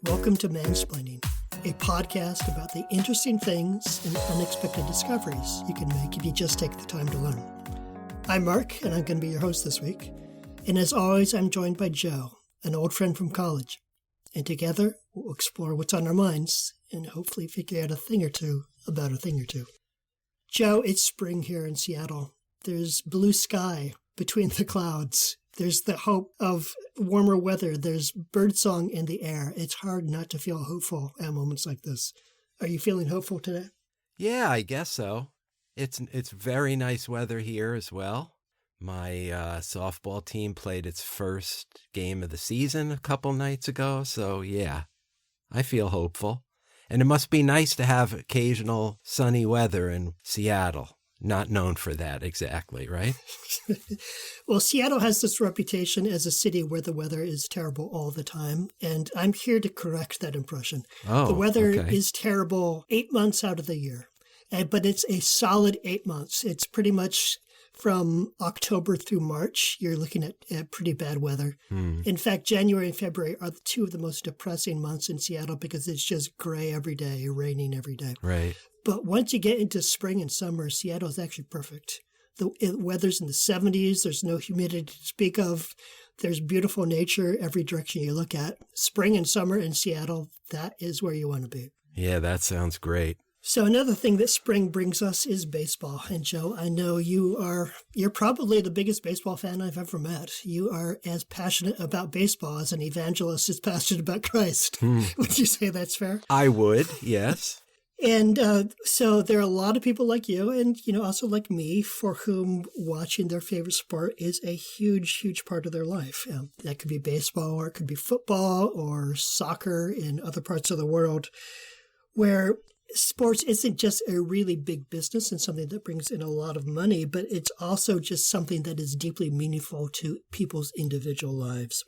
Welcome to Mansplaining, a podcast about the interesting things and unexpected discoveries you can make if you just take the time to learn. I'm Mark, and I'm going to be your host this week. And as always, I'm joined by Joe, an old friend from college. And together, we'll explore what's on our minds and hopefully figure out a thing or two about a thing or two. Joe, it's spring here in Seattle. There's blue sky between the clouds. There's the hope of warmer weather. There's birdsong in the air. It's hard not to feel hopeful at moments like this. Are you feeling hopeful today? Yeah, I guess so. It's very nice weather here as well. My softball team played its first game of the season a couple nights ago. So yeah, I feel hopeful. And it must be nice to have occasional sunny weather in Seattle. Not known for that exactly, right? Well, Seattle has this reputation as a city where the weather is terrible all the time, and I'm here to correct that impression. The weather is terrible 8 months out of the year, but it's a solid 8 months. It's pretty much from October through March, you're looking at pretty bad weather. In fact, January and February are two of the most depressing months in Seattle because it's just gray every day, raining every day. Right. But once you get into spring and summer, Seattle is actually perfect. The weather's in the 70s. There's no humidity to speak of. There's beautiful nature every direction you look at. Spring and summer in Seattle, that is where you want to be. Yeah, that sounds great. So another thing that spring brings us is baseball. And Joe, I know you're probably the biggest baseball fan I've ever met. You are as passionate about baseball as an evangelist is passionate about Christ. Would you say that's fair? I would, yes. And so there are a lot of people like you and, also like me for whom watching their favorite sport is a huge, huge part of their life. That could be baseball or it could be football or soccer in other parts of the world where sports isn't just a really big business and something that brings in a lot of money, but it's also just something that is deeply meaningful to people's individual lives.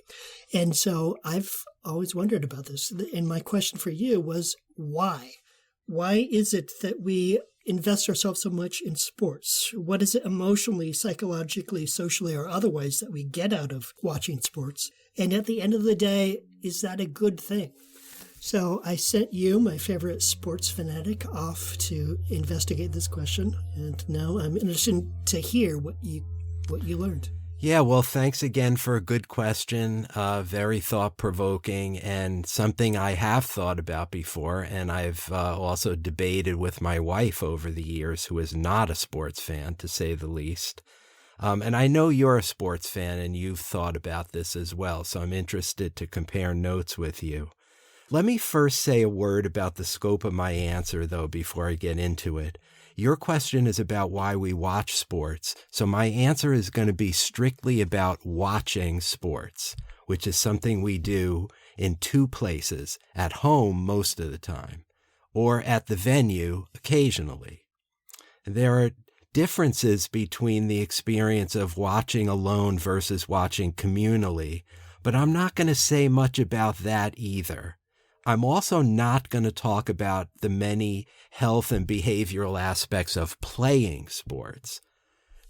And so I've always wondered about this. And my question for you was, why? Why is it that we invest ourselves so much in sports? What is it emotionally, psychologically, socially, or otherwise that we get out of watching sports? And at the end of the day, is that a good thing? So I sent you, my favorite sports fanatic, off to investigate this question. And now I'm interested to hear what you learned. Yeah, well, thanks again for a good question, very thought-provoking, and something I have thought about before, and I've also debated with my wife over the years, who is not a sports fan, to say the least. And I know you're a sports fan, and you've thought about this as well, so I'm interested to compare notes with you. Let me first say a word about the scope of my answer, though, before I get into it. Your question is about why we watch sports, so my answer is going to be strictly about watching sports, which is something we do in two places, at home most of the time, or at the venue occasionally. There are differences between the experience of watching alone versus watching communally, but I'm not going to say much about that either. I'm also not going to talk about the many health and behavioral aspects of playing sports,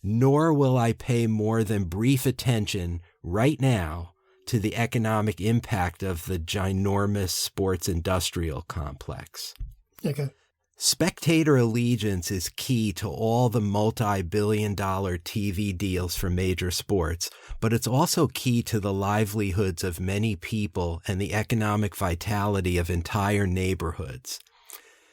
nor will I pay more than brief attention right now to the economic impact of the ginormous sports industrial complex. Okay. Spectator allegiance is key to all the multi-billion-dollar TV deals for major sports, but it's also key to the livelihoods of many people and the economic vitality of entire neighborhoods.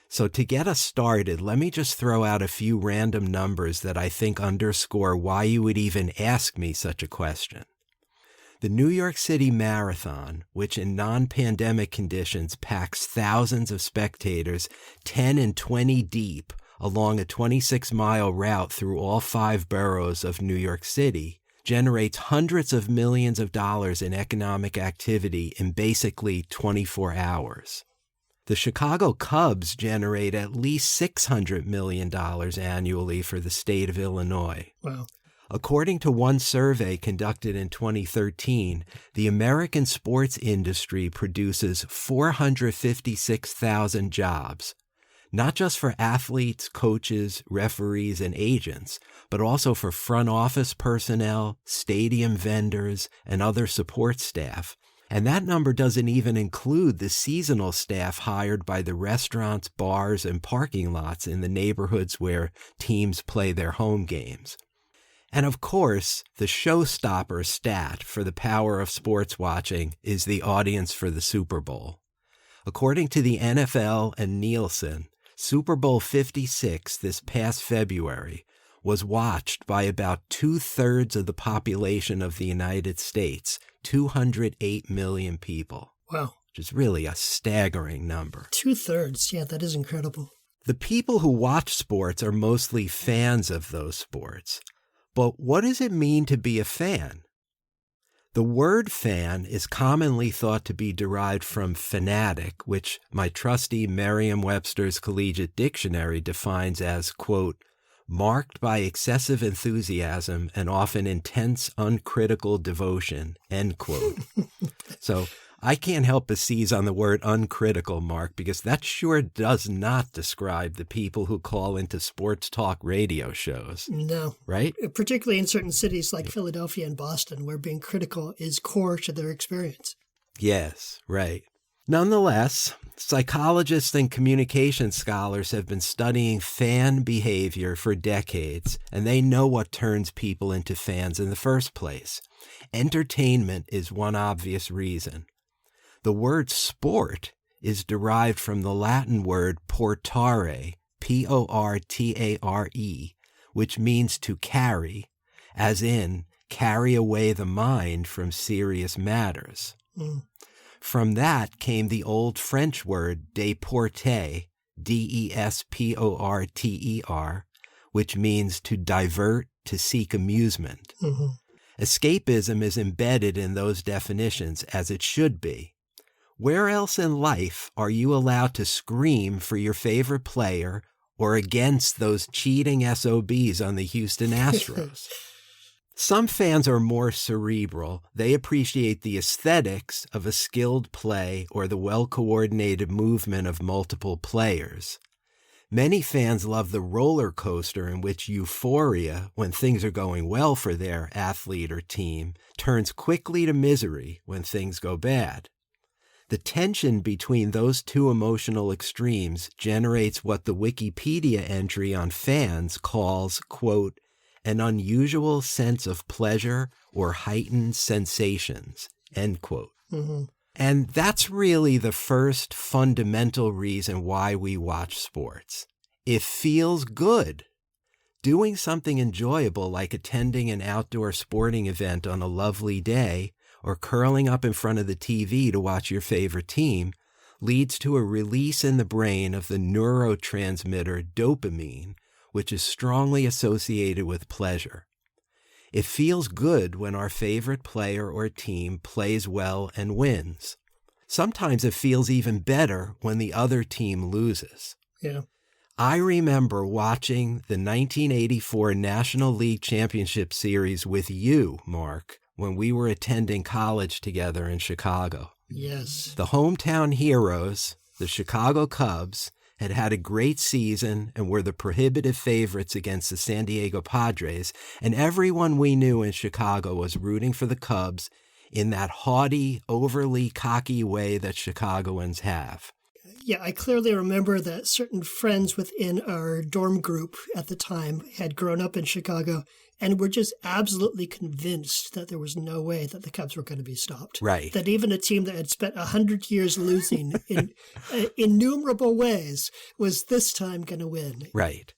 So to get us started, let me just throw out a few random numbers that I think underscore why you would even ask me such a question. The New York City Marathon, which in non-pandemic conditions packs thousands of spectators 10 and 20 deep along a 26-mile route through all 5 boroughs of New York City, generates hundreds of millions of dollars in economic activity in basically 24 hours. The Chicago Cubs generate at least $600 million annually for the state of Illinois. Wow. According to one survey conducted in 2013, the American sports industry produces 456,000 jobs, not just for athletes, coaches, referees, and agents, but also for front office personnel, stadium vendors, and other support staff, And that number doesn't even include the seasonal staff hired by the restaurants, bars, and parking lots in the neighborhoods where teams play their home games. And of course, the showstopper stat for the power of sports watching is the audience for the Super Bowl. According to the NFL and Nielsen, Super Bowl 56 this past February was watched by about 2/3 of the population of the United States, 208 million people. Wow. Which is really a staggering number. 2/3. Yeah, that is incredible. The people who watch sports are mostly fans of those sports. But what does it mean to be a fan? The word fan is commonly thought to be derived from fanatic, which my trusty Merriam-Webster's Collegiate Dictionary defines as, quote, marked by excessive enthusiasm and often intense, uncritical devotion, end quote. So I can't help but seize on the word uncritical, Mark, because that sure does not describe the people who call into sports talk radio shows. No. Right? Particularly in certain cities like Philadelphia and Boston, where being critical is core to their experience. Yes, right. Nonetheless, psychologists and communication scholars have been studying fan behavior for decades, and they know what turns people into fans in the first place. Entertainment is one obvious reason. The word sport is derived from the Latin word portare, Portare, which means to carry, as in carry away the mind from serious matters. From that came the old French word déporter, Desporter, which means to divert, to seek amusement. Mm-hmm. Escapism is embedded in those definitions, as it should be. Where else in life are you allowed to scream for your favorite player or against those cheating SOBs on the Houston Astros? Some fans are more cerebral. They appreciate the aesthetics of a skilled play or the well-coordinated movement of multiple players. Many fans love the roller coaster in which euphoria, when things are going well for their athlete or team, turns quickly to misery when things go bad. The tension between those two emotional extremes generates what the Wikipedia entry on fans calls, quote, an unusual sense of pleasure or heightened sensations, end quote. Mm-hmm. And that's really the first fundamental reason why we watch sports. It feels good. Doing something enjoyable like attending an outdoor sporting event on a lovely day or curling up in front of the TV to watch your favorite team leads to a release in the brain of the neurotransmitter dopamine, which is strongly associated with pleasure. It feels good when our favorite player or team plays well and wins. Sometimes it feels even better when the other team loses. Yeah. I remember watching the 1984 National League Championship Series with you, Mark, when we were attending college together in Chicago. Yes. The hometown heroes, the Chicago Cubs, had had a great season and were the prohibitive favorites against the San Diego Padres, and everyone we knew in Chicago was rooting for the Cubs in that haughty, overly cocky way that Chicagoans have. Yeah, I clearly remember that certain friends within our dorm group at the time had grown up in Chicago and were just absolutely convinced that there was no way that the Cubs were going to be stopped. Right. That even a team that had spent 100 years losing in innumerable ways was this time going to win. Right.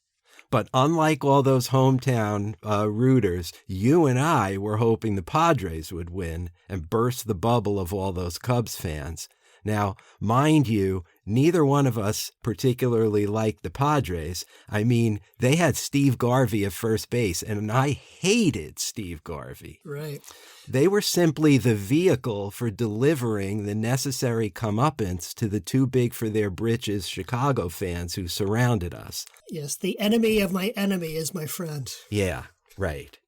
But unlike all those hometown rooters, you and I were hoping the Padres would win and burst the bubble of all those Cubs fans. Now, mind you, neither one of us particularly liked the Padres. I mean, they had Steve Garvey at first base, and I hated Steve Garvey. Right. They were simply the vehicle for delivering the necessary comeuppance to the too big for their britches Chicago fans who surrounded us. Yes, the enemy of my enemy is my friend. Yeah, right.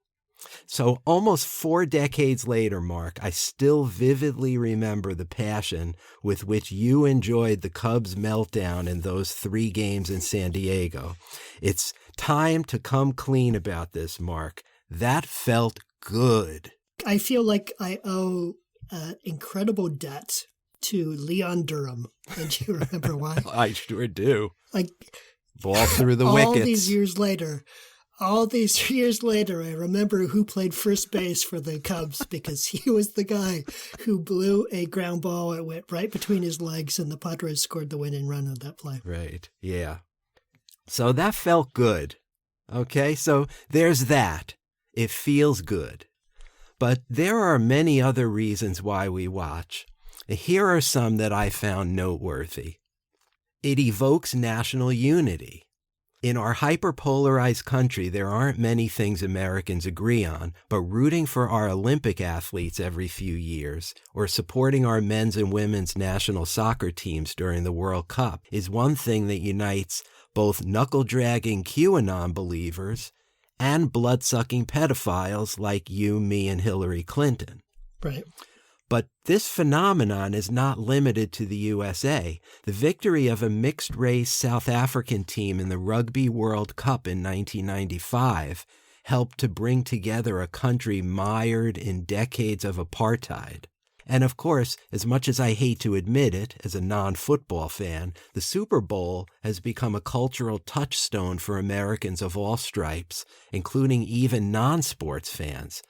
So almost 4 decades later, Mark, I still vividly remember the passion with which you enjoyed the Cubs' meltdown in those 3 games in San Diego. It's time to come clean about this, Mark. That felt good. I feel like I owe incredible debt to Leon Durham. And do you remember why? I sure do. Like, ball through the all wickets. All these years later, I remember who played first base for the Cubs because he was the guy who blew a ground ball. It went right between his legs, and the Padres scored the winning run on that play. Right. Yeah. So that felt good. Okay. So there's that. It feels good. But there are many other reasons why we watch. Here are some that I found noteworthy. It evokes national unity. In our hyperpolarized country, there aren't many things Americans agree on, but rooting for our Olympic athletes every few years or supporting our men's and women's national soccer teams during the World Cup is one thing that unites both knuckle-dragging QAnon believers and blood-sucking pedophiles like you, me, and Hillary Clinton. Right. But this phenomenon is not limited to the USA. The victory of a mixed-race South African team in the Rugby World Cup in 1995 helped to bring together a country mired in decades of apartheid. And of course, as much as I hate to admit it, as a non-football fan, the Super Bowl has become a cultural touchstone for Americans of all stripes, including even non-sports fans.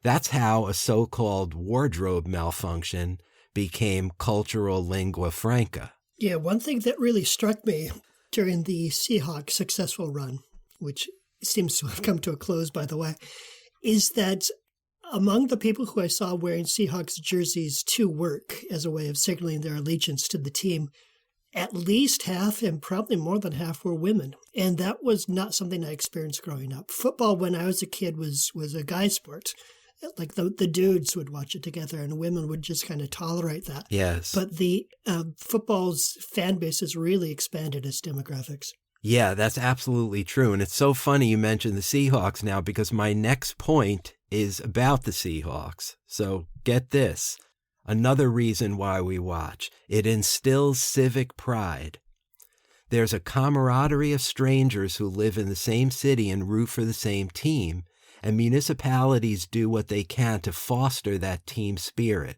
That's how a so-called wardrobe malfunction became cultural lingua franca. Yeah, one thing that really struck me during the Seahawks' successful run, which seems to have come to a close, by the way, is that among the people who I saw wearing Seahawks jerseys to work as a way of signaling their allegiance to the team, at least half and probably more than half were women. And that was not something I experienced growing up. Football, when I was a kid, was a guy sport. Like the dudes would watch it together and women would just kind of tolerate that. Yes. But the football's fan base has really expanded its demographics. Yeah, that's absolutely true. And it's so funny you mentioned the Seahawks now because my next point is about the Seahawks. So get this. Another reason why we watch. It instills civic pride. There's a camaraderie of strangers who live in the same city and root for the same team. And municipalities do what they can to foster that team spirit.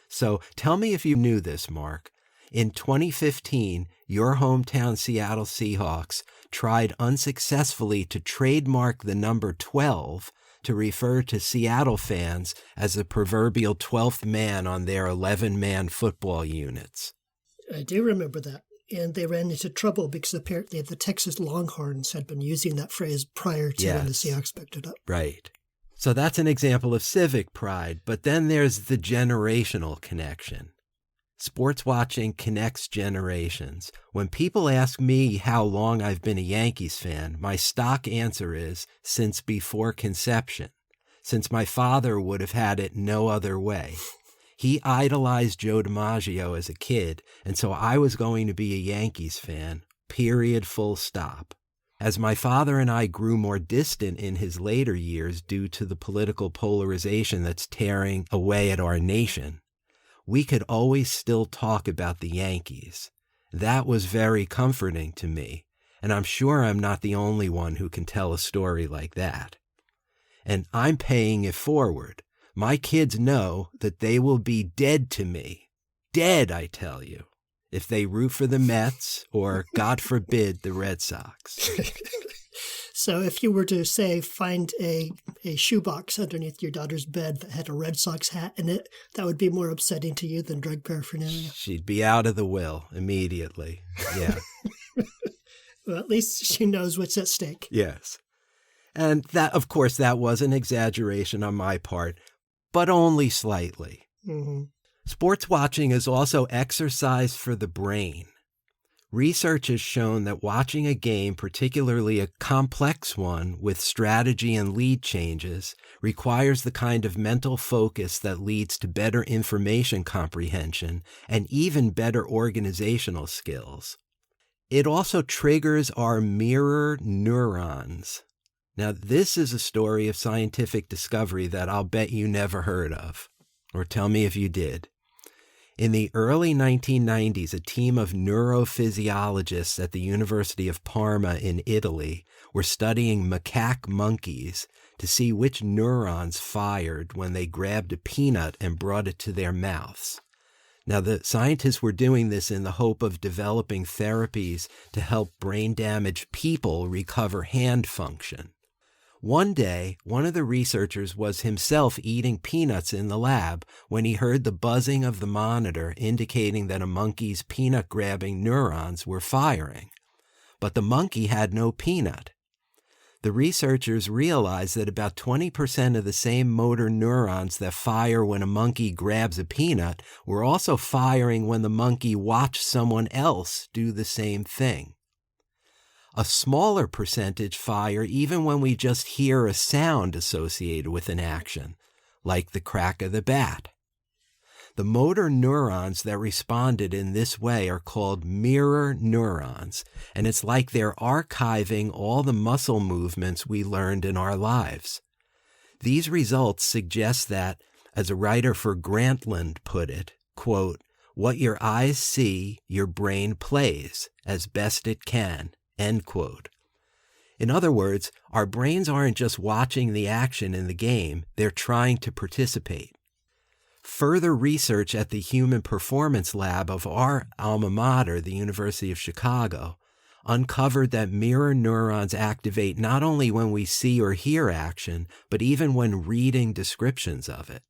So tell me if you knew this, Mark. In 2015, your hometown Seattle Seahawks tried unsuccessfully to trademark the number 12 to refer to Seattle fans as the proverbial 12th man on their 11-man football units. I do remember that. And they ran into trouble because apparently the Texas Longhorns had been using that phrase prior to when the Seahawks picked it up. Right. So that's an example of civic pride. But then there's the generational connection. Sports watching connects generations. When people ask me how long I've been a Yankees fan, my stock answer is since before conception, since my father would have had it no other way. He idolized Joe DiMaggio as a kid, and so I was going to be a Yankees fan, period, full stop. As my father and I grew more distant in his later years due to the political polarization that's tearing away at our nation, we could always still talk about the Yankees. That was very comforting to me, and I'm sure I'm not the only one who can tell a story like that. And I'm paying it forward. My kids know that they will be dead to me. Dead, I tell you, if they root for the Mets or, God forbid, the Red Sox. So if you were to, say, find a shoebox underneath your daughter's bed that had a Red Sox hat in it, that would be more upsetting to you than drug paraphernalia? She'd be out of the will immediately. Yeah. Well, at least she knows what's at stake. Yes. And that, of course, that was an exaggeration on my part, but only slightly. Mm-hmm. Sports watching is also exercise for the brain. Research has shown that watching a game, particularly a complex one with strategy and lead changes, requires the kind of mental focus that leads to better information comprehension and even better organizational skills. It also triggers our mirror neurons. Now, this is a story of scientific discovery that I'll bet you never heard of. Or tell me if you did. In the early 1990s, a team of neurophysiologists at the University of Parma in Italy were studying macaque monkeys to to see which neurons fired when they grabbed a peanut and brought it to their mouths. Now, the scientists were doing this in the hope of developing therapies to help brain-damaged people recover hand function. One day, one of the researchers was himself eating peanuts in the lab when he heard the buzzing of the monitor indicating that a monkey's peanut-grabbing neurons were firing. But the monkey had no peanut. The researchers realized that about 20% of the same motor neurons that fire when a monkey grabs a peanut were also firing when the monkey watched someone else do the same thing. A smaller percentage fire even when we just hear a sound associated with an action, like the crack of the bat. The motor neurons that responded in this way are called mirror neurons, and it's like they're archiving all the muscle movements we learned in our lives. These results suggest that, as a writer for Grantland put it, quote, "What your eyes see, your brain plays, as best it can," end quote. In other words, our brains aren't just watching the action in the game, they're trying to participate. Further research at the Human Performance Lab of our alma mater, the University of Chicago, uncovered that mirror neurons activate not only when we see or hear action, but even when reading descriptions of it.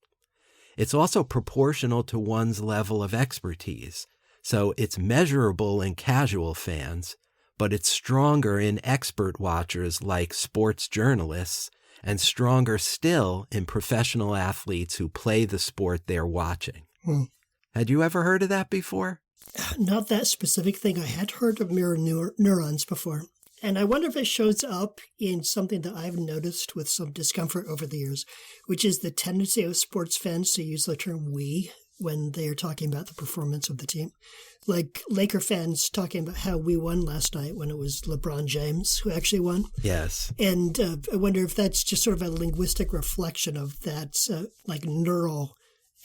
It's also proportional to one's level of expertise, so it's measurable in casual fans, but it's stronger in expert watchers like sports journalists, and stronger still in professional athletes who play the sport they're watching. Had you ever heard of that before? Not that specific thing. I had heard of mirror neurons before. And I wonder if it shows up in something that I've noticed with some discomfort over the years, which is the tendency of sports fans to use the term "we" when they are talking about the performance of the team. Like Laker fans talking about how we won last night when it was LeBron James who actually won. Yes. And I wonder if that's just sort of a linguistic reflection of that like neural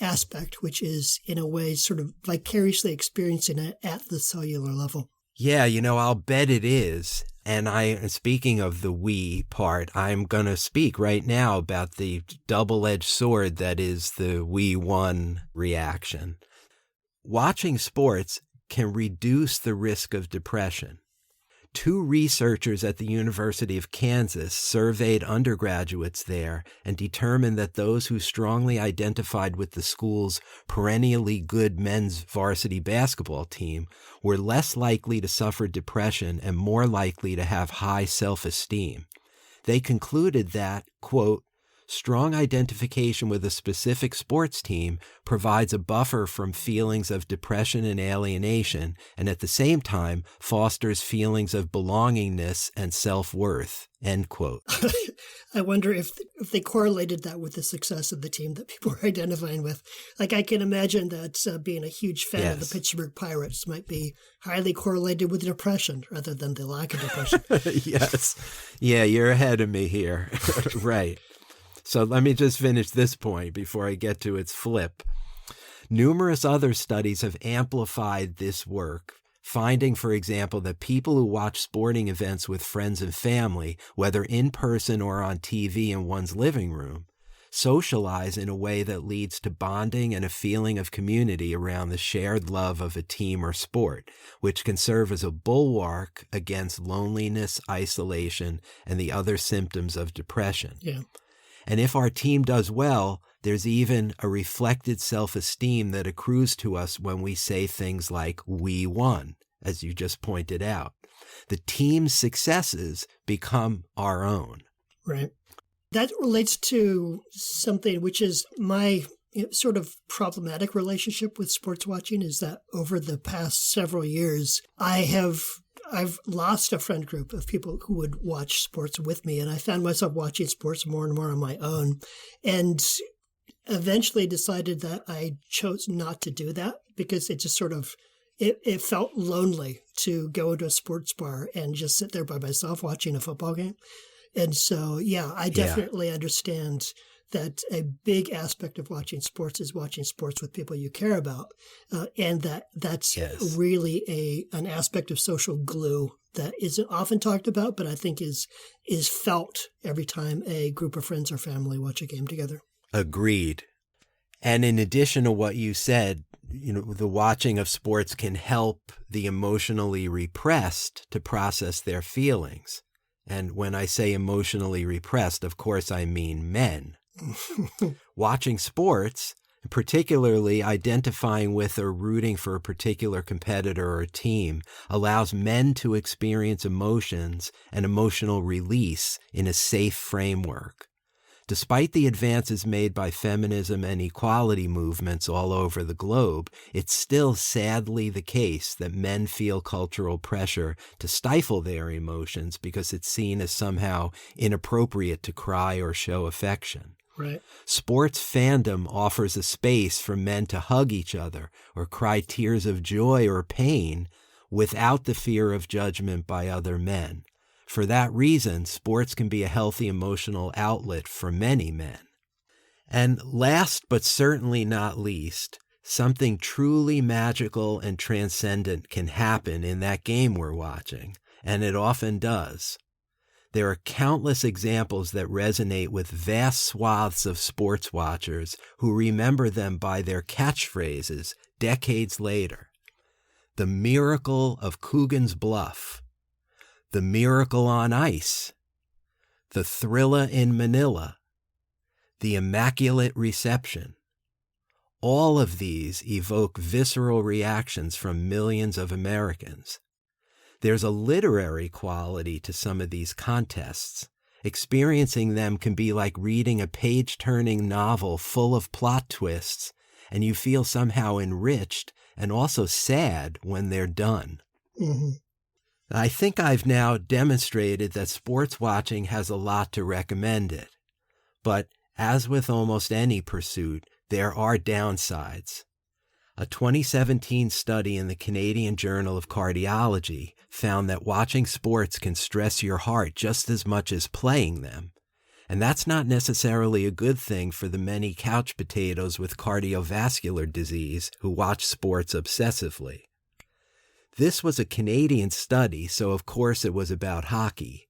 aspect, which is in a way sort of vicariously experiencing it at the cellular level. Yeah, I'll bet it is. And speaking of the we part, I'm going to speak right now about the double-edged sword that is the we won reaction. Watching sports can reduce the risk of depression. 2 researchers at the University of Kansas surveyed undergraduates there and determined that those who strongly identified with the school's perennially good men's varsity basketball team were less likely to suffer depression and more likely to have high self-esteem. They concluded that, quote, "Strong identification with a specific sports team provides a buffer from feelings of depression and alienation, and at the same time fosters feelings of belongingness and self-worth," end quote. I wonder if they correlated that with the success of the team that people are identifying with. Like, I can imagine that being a huge fan of the Pittsburgh Pirates might be highly correlated with depression rather than the lack of depression. Yes. Yeah, you're ahead of me here. Right. So let me just finish this point before I get to its flip. Numerous other studies have amplified this work, finding, for example, that people who watch sporting events with friends and family, whether in person or on TV in one's living room, socialize in a way that leads to bonding and a feeling of community around the shared love of a team or sport, which can serve as a bulwark against loneliness, isolation, and the other symptoms of depression. Yeah. And if our team does well, there's even a reflected self-esteem that accrues to us when we say things like, "we won," as you just pointed out. The team's successes become our own. Right. That relates to something which is my sort of problematic relationship with sports watching, is that over the past several years, I've lost a friend group of people who would watch sports with me, and I found myself watching sports more and more on my own, and eventually decided that I chose not to do that because it just sort of, it felt lonely to go into a sports bar and just sit there by myself watching a football game. And so, yeah, I definitely understand that a big aspect of watching sports is watching sports with people you care about, and that's Yes. really an aspect of social glue that isn't often talked about, but I think is felt every time a group of friends or family watch a game together. Agreed. And in addition to what you said, the watching of sports can help the emotionally repressed to process their feelings. And when I say emotionally repressed, of course, I mean men. Watching sports, particularly identifying with or rooting for a particular competitor or team, allows men to experience emotions and emotional release in a safe framework. Despite the advances made by feminism and equality movements all over the globe, it's still sadly the case that men feel cultural pressure to stifle their emotions because it's seen as somehow inappropriate to cry or show affection. Right. Sports fandom offers a space for men to hug each other or cry tears of joy or pain without the fear of judgment by other men. For that reason, sports can be a healthy emotional outlet for many men. And last but certainly not least, something truly magical and transcendent can happen in that game we're watching, and it often does. There are countless examples that resonate with vast swaths of sports watchers who remember them by their catchphrases decades later. The miracle of Coogan's Bluff, the miracle on ice, the thriller in Manila, the immaculate reception. All of these evoke visceral reactions from millions of Americans. There's a literary quality to some of these contests. Experiencing them can be like reading a page-turning novel full of plot twists, and you feel somehow enriched and also sad when they're done. Mm-hmm. I think I've now demonstrated that sports watching has a lot to recommend it. But as with almost any pursuit, there are downsides. A 2017 study in the Canadian Journal of Cardiology found that watching sports can stress your heart just as much as playing them. And that's not necessarily a good thing for the many couch potatoes with cardiovascular disease who watch sports obsessively. This was a Canadian study, so of course it was about hockey.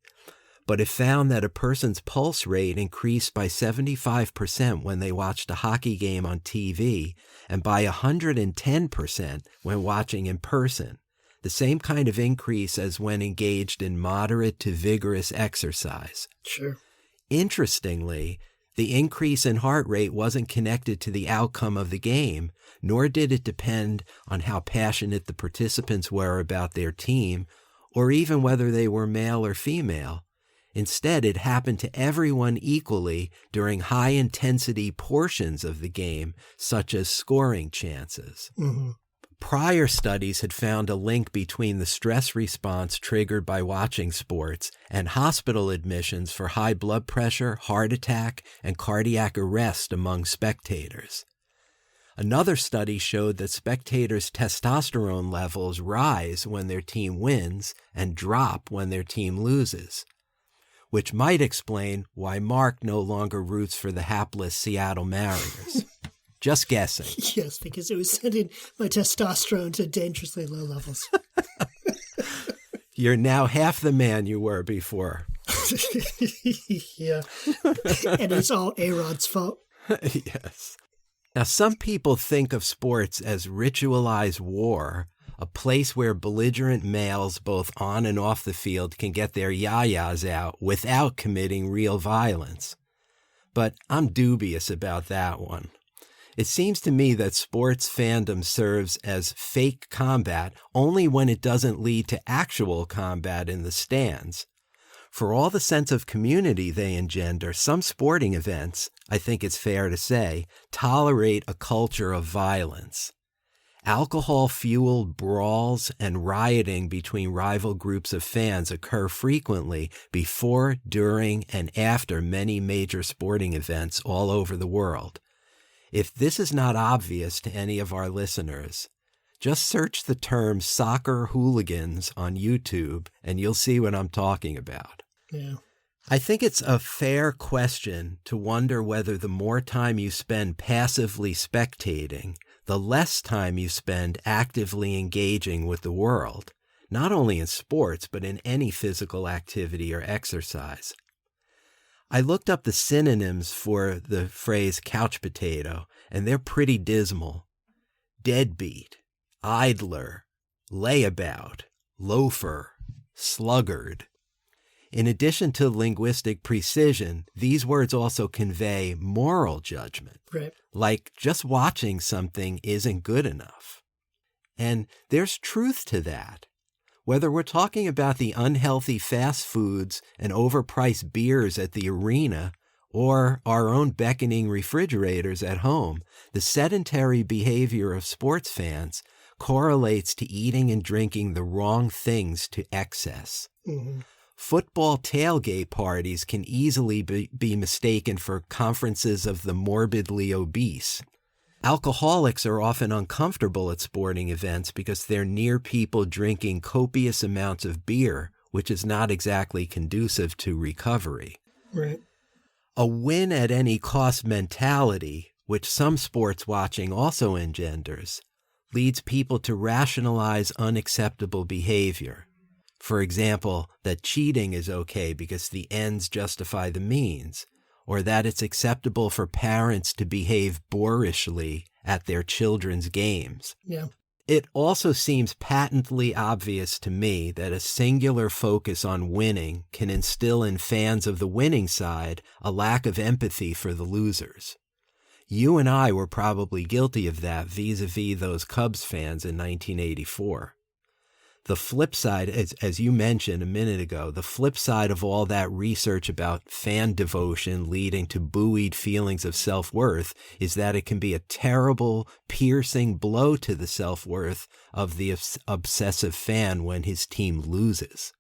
But it found that a person's pulse rate increased by 75% when they watched a hockey game on TV and by 110% when watching in person, the same kind of increase as when engaged in moderate to vigorous exercise. Sure. Interestingly, the increase in heart rate wasn't connected to the outcome of the game, nor did it depend on how passionate the participants were about their team, or even whether they were male or female. Instead, it happened to everyone equally during high-intensity portions of the game, such as scoring chances. Mm-hmm. Prior studies had found a link between the stress response triggered by watching sports and hospital admissions for high blood pressure, heart attack, and cardiac arrest among spectators. Another study showed that spectators' testosterone levels rise when their team wins and drop when their team loses, which might explain why Mark no longer roots for the hapless Seattle Mariners. Just guessing. Yes, because it was sending my testosterone to dangerously low levels. You're now half the man you were before. Yeah. And it's all A-Rod's fault. Yes. Now, some people think of sports as ritualized war, a place where belligerent males both on and off the field can get their yayas out without committing real violence. But I'm dubious about that one. It seems to me that sports fandom serves as fake combat only when it doesn't lead to actual combat in the stands. For all the sense of community they engender, some sporting events, I think it's fair to say, tolerate a culture of violence. Alcohol-fueled brawls and rioting between rival groups of fans occur frequently before, during, and after many major sporting events all over the world. If this is not obvious to any of our listeners, just search the term soccer hooligans on YouTube and you'll see what I'm talking about. Yeah. I think it's a fair question to wonder whether the more time you spend passively spectating, the less time you spend actively engaging with the world, not only in sports, but in any physical activity or exercise. I looked up the synonyms for the phrase couch potato, and they're pretty dismal. Deadbeat, idler, layabout, loafer, sluggard. In addition to linguistic precision, these words also convey moral judgment. Right. Like just watching something isn't good enough. And there's truth to that. Whether we're talking about the unhealthy fast foods and overpriced beers at the arena or our own beckoning refrigerators at home, the sedentary behavior of sports fans correlates to eating and drinking the wrong things to excess. Mm-hmm. Football tailgate parties can easily be mistaken for conferences of the morbidly obese. Alcoholics are often uncomfortable at sporting events because they're near people drinking copious amounts of beer, which is not exactly conducive to recovery. Right. A win at any cost mentality, which some sports watching also engenders, leads people to rationalize unacceptable behavior. For example, that cheating is okay because the ends justify the means, or that it's acceptable for parents to behave boorishly at their children's games. Yeah. It also seems patently obvious to me that a singular focus on winning can instill in fans of the winning side a lack of empathy for the losers. You and I were probably guilty of that vis-a-vis those Cubs fans in 1984. The flip side, as you mentioned a minute ago, the flip side of all that research about fan devotion leading to buoyed feelings of self-worth is that it can be a terrible, piercing blow to the self-worth of the obsessive fan when his team loses.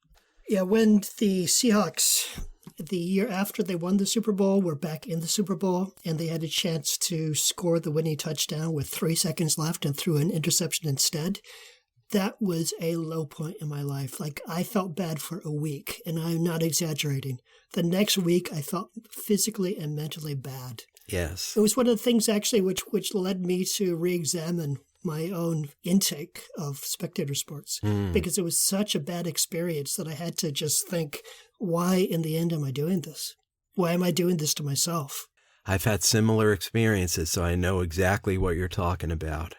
Yeah, when the Seahawks, the year after they won the Super Bowl, were back in the Super Bowl, and they had a chance to score the winning touchdown with 3 seconds left and threw an interception instead, that was a low point in my life. Like, I felt bad for a week, and I'm not exaggerating. The next week, I felt physically and mentally bad. Yes. It was one of the things, actually, which led me to re-examine my own intake of spectator sports, because it was such a bad experience that I had to just think, why in the end am I doing this? Why am I doing this to myself? I've had similar experiences, so I know exactly what you're talking about.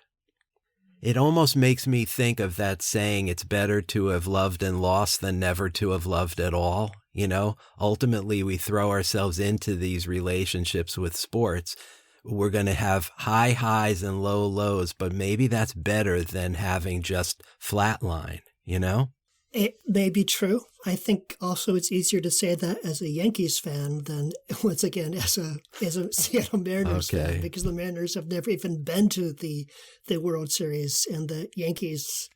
It almost makes me think of that saying, it's better to have loved and lost than never to have loved at all. You know, ultimately, we throw ourselves into these relationships with sports. We're going to have high highs and low lows, but maybe that's better than having just flatline, you know? It may be true. I think also it's easier to say that as a Yankees fan than, once again, as a Seattle Mariners fan, because the Mariners have never even been to the World Series, and the Yankees,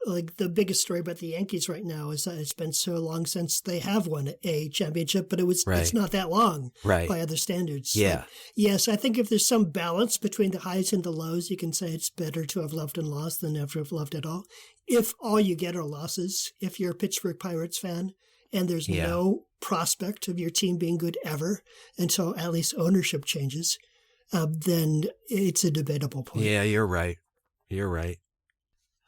like, the biggest story about the Yankees right now is that it's been so long since they have won a championship, but it's not that long by other standards. Yeah. Like, yes, I think if there's some balance between the highs and the lows, you can say it's better to have loved and lost than never have loved at all. If all you get are losses, if you're a Pittsburgh Pirates fan and there's no prospect of your team being good ever until at least ownership changes, then it's a debatable point. Yeah, you're right. You're right.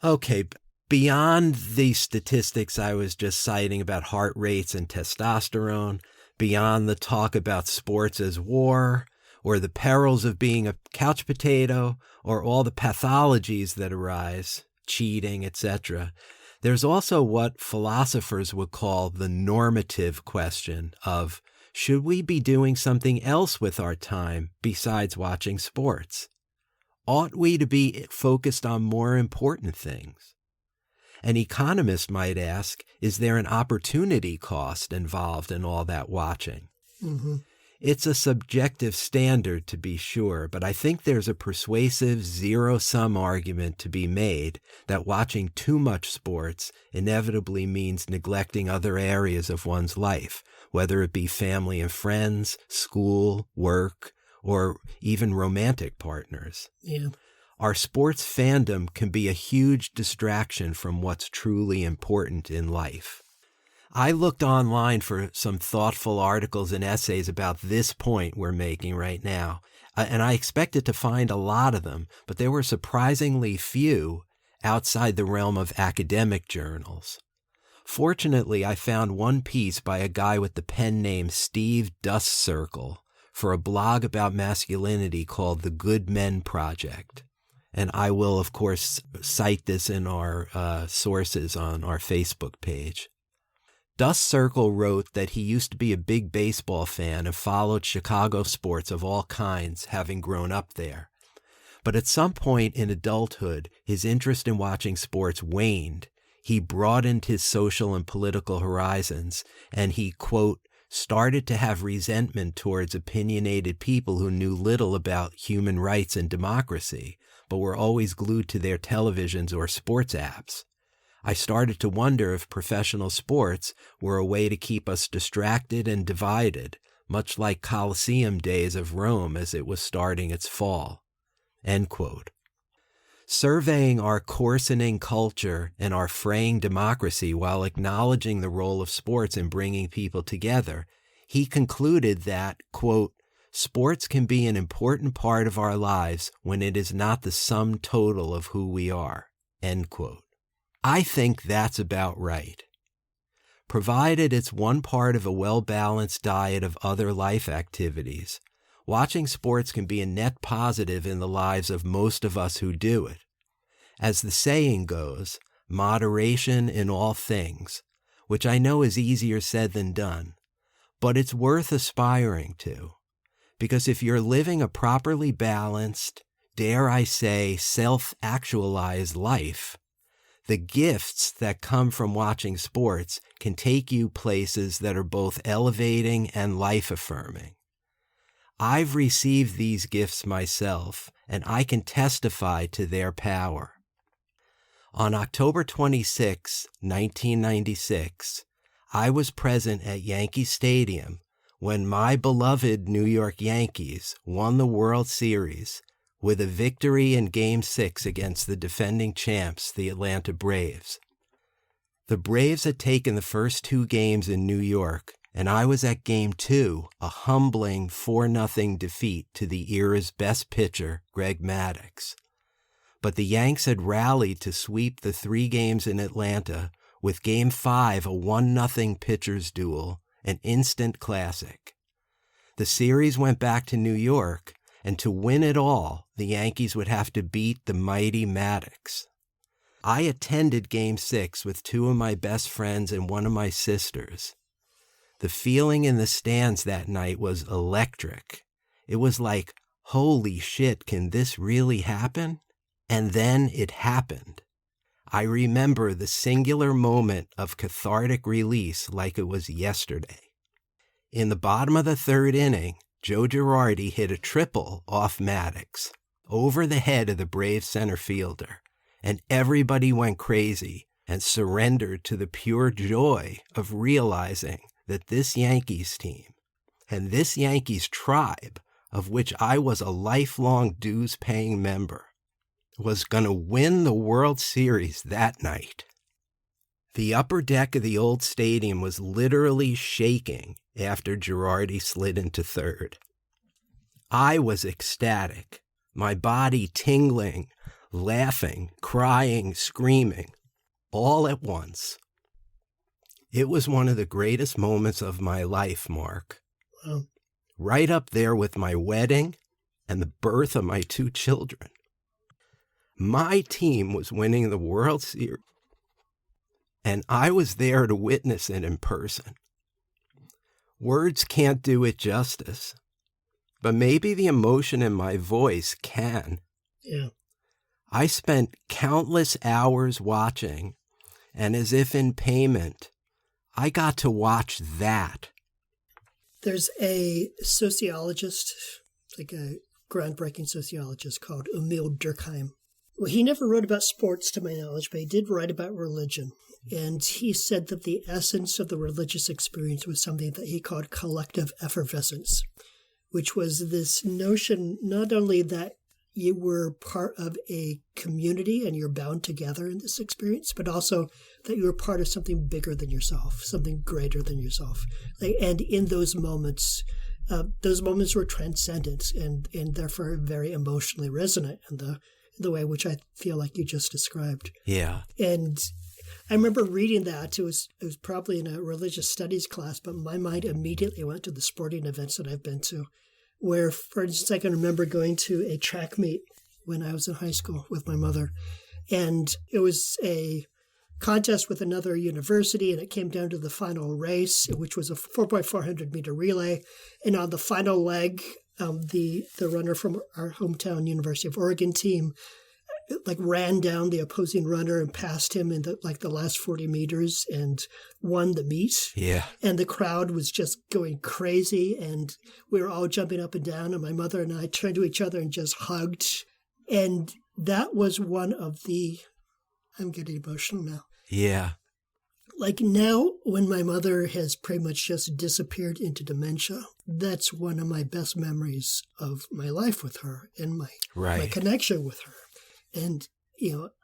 Okay, beyond the statistics I was just citing about heart rates and testosterone, beyond the talk about sports as war, or the perils of being a couch potato, or all the pathologies that arise, cheating, etc., there's also what philosophers would call the normative question of, should we be doing something else with our time besides watching sports? Ought we to be focused on more important things? An economist might ask, is there an opportunity cost involved in all that watching? Mm-hmm. It's a subjective standard, to be sure, but I think there's a persuasive zero-sum argument to be made that watching too much sports inevitably means neglecting other areas of one's life, whether it be family and friends, school, work, or even romantic partners. Yeah. Our sports fandom can be a huge distraction from what's truly important in life. I looked online for some thoughtful articles and essays about this point we're making right now, and I expected to find a lot of them, but there were surprisingly few outside the realm of academic journals. Fortunately, I found one piece by a guy with the pen name Steve Dustcircle for a blog about masculinity called The Good Men Project. And I will, of course, cite this in our sources on our Facebook page. Dustcircle wrote that he used to be a big baseball fan and followed Chicago sports of all kinds, having grown up there. But at some point in adulthood, his interest in watching sports waned. He broadened his social and political horizons, and he, quote, started to have resentment towards opinionated people who knew little about human rights and democracy, but were always glued to their televisions or sports apps. I started to wonder if professional sports were a way to keep us distracted and divided, much like Colosseum days of Rome as it was starting its fall. End quote. Surveying our coarsening culture and our fraying democracy while acknowledging the role of sports in bringing people together, he concluded that, quote, sports can be an important part of our lives when it is not the sum total of who we are, end quote. I think that's about right. Provided it's one part of a well-balanced diet of other life activities, watching sports can be a net positive in the lives of most of us who do it. As the saying goes, moderation in all things, which I know is easier said than done, but it's worth aspiring to. Because if you're living a properly balanced, dare I say, self-actualized life, the gifts that come from watching sports can take you places that are both elevating and life-affirming. I've received these gifts myself, and I can testify to their power. On October 26, 1996, I was present at Yankee Stadium when my beloved New York Yankees won the World Series with a victory in Game 6 against the defending champs, the Atlanta Braves. The Braves had taken the first 2 games in New York, and I was at Game 2, a humbling 4-0 defeat to the era's best pitcher, Greg Maddux. But the Yanks had rallied to sweep the 3 games in Atlanta, with Game 5 a 1-0 pitcher's duel, an instant classic. The series went back to New York, and to win it all, the Yankees would have to beat the mighty Maddux. I attended Game 6 with 2 of my best friends and one of my sisters. The feeling in the stands that night was electric. It was like, holy shit, can this really happen? And then it happened. I remember the singular moment of cathartic release like it was yesterday. In the bottom of the 3rd inning, Joe Girardi hit a triple off Maddux, over the head of the Braves center fielder, and everybody went crazy and surrendered to the pure joy of realizing that this Yankees team, and this Yankees tribe, of which I was a lifelong dues-paying member, was going to win the World Series that night. The upper deck of the old stadium was literally shaking after Girardi slid into 3rd. I was ecstatic, my body tingling, laughing, crying, screaming, all at once. It was one of the greatest moments of my life, Mark. Wow. Right up there with my wedding and the birth of my 2 children. My team was winning the World Series, and I was there to witness it in person. Words can't do it justice, but maybe the emotion in my voice can. Yeah. I spent countless hours watching, and as if in payment, I got to watch that. There's a sociologist, like a groundbreaking sociologist called Emil Durkheim. Well, he never wrote about sports, to my knowledge, but he did write about religion. And he said that the essence of the religious experience was something that he called collective effervescence, which was this notion not only that you were part of a community and you're bound together in this experience, but also that you were part of something bigger than yourself, something greater than yourself. And in those moments were transcendent and therefore very emotionally resonant in the way which I feel like you just described. Yeah. And I remember reading that. It was probably in a religious studies class, but my mind immediately went to the sporting events that I've been to, where, for instance, I can remember going to a track meet when I was in high school with my mother. And it was a contest with another university, and it came down to the final race, which was a 4x400 meter relay. And on the final leg, the runner from our hometown University of Oregon team ran down the opposing runner and passed him in the last 40 meters and won the meet. Yeah. And the crowd was just going crazy, and we were all jumping up and down, and my mother and I turned to each other and just hugged. And that was one of I'm getting emotional now. Yeah. Like now, when my mother has pretty much just disappeared into dementia, that's one of my best memories of my life with her and my connection with her. And,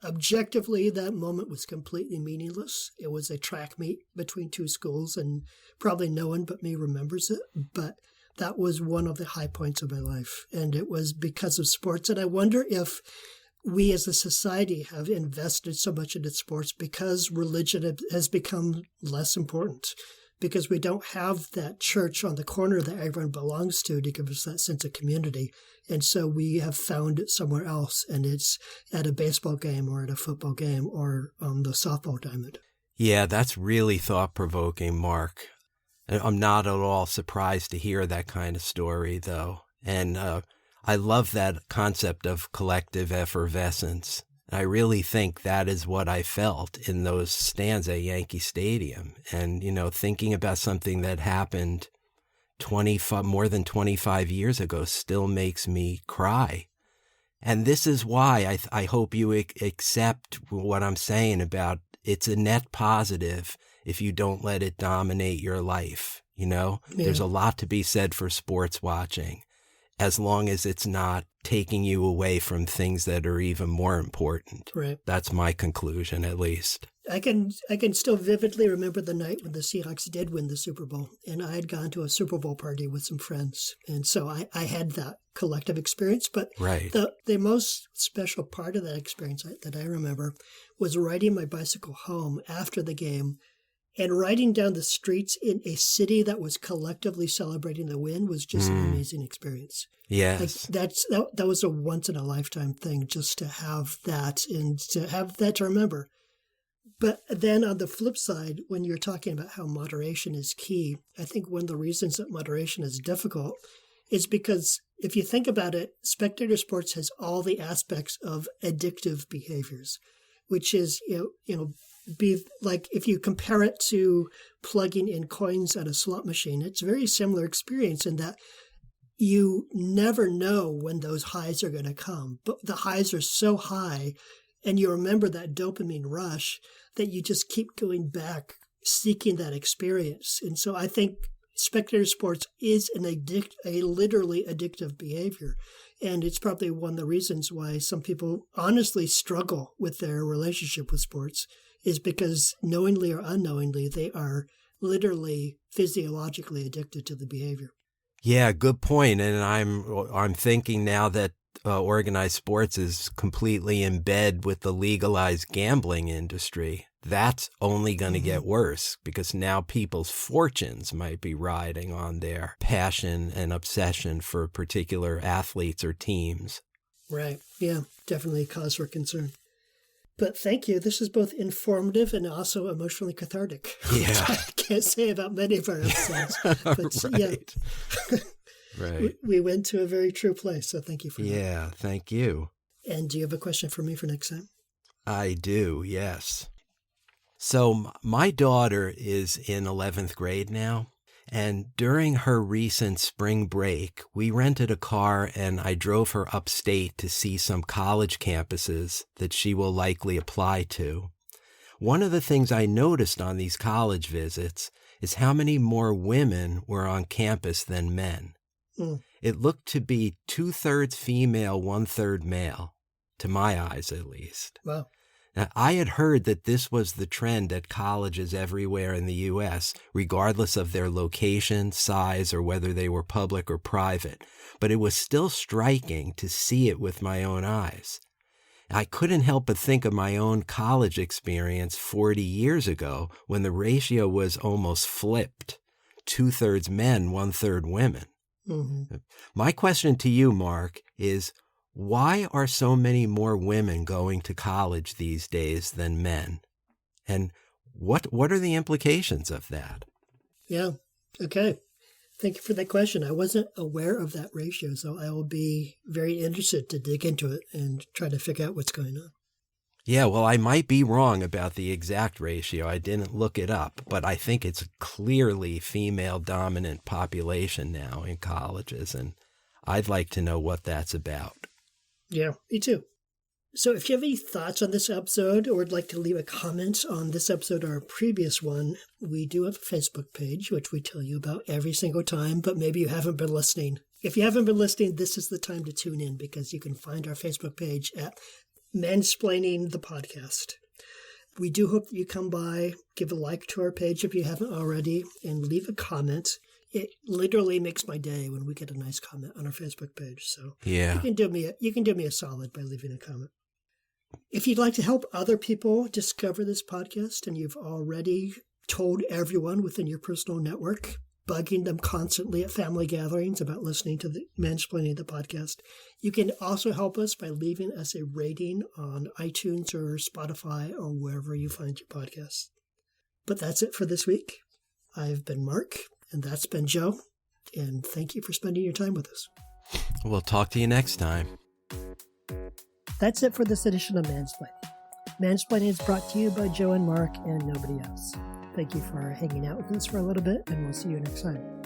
objectively, that moment was completely meaningless. It was a track meet between two schools, and probably no one but me remembers it. But that was one of the high points of my life. And it was because of sports. And I wonder if we as a society have invested so much into sports because religion has become less important, because we don't have that church on the corner that everyone belongs to give us that sense of community. And so we have found it somewhere else, and it's at a baseball game or at a football game or on the softball diamond. Yeah, that's really thought-provoking, Mark. I'm not at all surprised to hear that kind of story, though. And I love that concept of collective effervescence. I really think that is what I felt in those stands at Yankee Stadium. And, thinking about something that happened more than 25 years ago still makes me cry. And this is why I hope you accept what I'm saying about it's a net positive if you don't let it dominate your life. Yeah. There's a lot to be said for sports watching, as long as it's not taking you away from things that are even more important. Right. That's my conclusion, at least. I can still vividly remember the night when the Seahawks did win the Super Bowl, and I had gone to a Super Bowl party with some friends. And so I had that collective experience. But right. the most special part of that experience that I remember was riding my bicycle home after the game, and riding down the streets in a city that was collectively celebrating the win was just an amazing experience. Yes. That was a once-in-a-lifetime thing, just to have that and to have that to remember. But then on the flip side, when you're talking about how moderation is key, I think one of the reasons that moderation is difficult is because if you think about it, spectator sports has all the aspects of addictive behaviors, which is, be like if you compare it to plugging in coins at a slot machine, it's a very similar experience in that you never know when those highs are going to come. But the highs are so high, and you remember that dopamine rush, that you just keep going back, seeking that experience. And so I think spectator sports is a literally addictive behavior. And it's probably one of the reasons why some people honestly struggle with their relationship with sports, is because knowingly or unknowingly, they are literally physiologically addicted to the behavior. Yeah, good point. And I'm thinking now that organized sports is completely in bed with the legalized gambling industry. That's only going to get worse, because now people's fortunes might be riding on their passion and obsession for particular athletes or teams. Right. Yeah, definitely a cause for concern. But thank you. This is both informative and also emotionally cathartic. Yeah. I can't say about many of our episodes. But right. Yeah. Right. We went to a very true place, so thank you for that. Yeah, thank you. And do you have a question for me for next time? I do, yes. So my daughter is in 11th grade now, and during her recent spring break, we rented a car and I drove her upstate to see some college campuses that she will likely apply to. One of the things I noticed on these college visits is how many more women were on campus than men. it looked to be 2/3 female, 1/3 male, to my eyes at least. Wow. Now, I had heard that this was the trend at colleges everywhere in the U.S., regardless of their location, size, or whether they were public or private, but it was still striking to see it with my own eyes. I couldn't help but think of my own college experience 40 years ago when the ratio was almost flipped, 2/3 men, 1/3 women. Mm-hmm. My question to you, Mark, is why are so many more women going to college these days than men? And what are the implications of that? Yeah. Okay. Thank you for that question. I wasn't aware of that ratio, so I will be very interested to dig into it and try to figure out what's going on. Yeah, well, I might be wrong about the exact ratio. I didn't look it up, but I think it's clearly female-dominant population now in colleges, and I'd like to know what that's about. Yeah, me too. So if you have any thoughts on this episode or would like to leave a comment on this episode or a previous one, we do have a Facebook page, which we tell you about every single time, but maybe you haven't been listening. If you haven't been listening, this is the time to tune in because you can find our Facebook page at Mansplaining the Podcast. We do hope that you come by, give a like to our page if you haven't already, and leave a comment. It literally makes my day when we get a nice comment on our Facebook page. So yeah, you can do me a solid by leaving a comment. If you'd like to help other people discover this podcast and you've already told everyone within your personal network, bugging them constantly at family gatherings about listening to the Mansplaining the Podcast, you can also help us by leaving us a rating on iTunes or Spotify or wherever you find your podcasts. But that's it for this week. I've been Mark. And that's been Joe, and thank you for spending your time with us. We'll talk to you next time. That's it for this edition of Mansplaining. Mansplaining is brought to you by Joe and Mark and nobody else. Thank you for hanging out with us for a little bit, and we'll see you next time.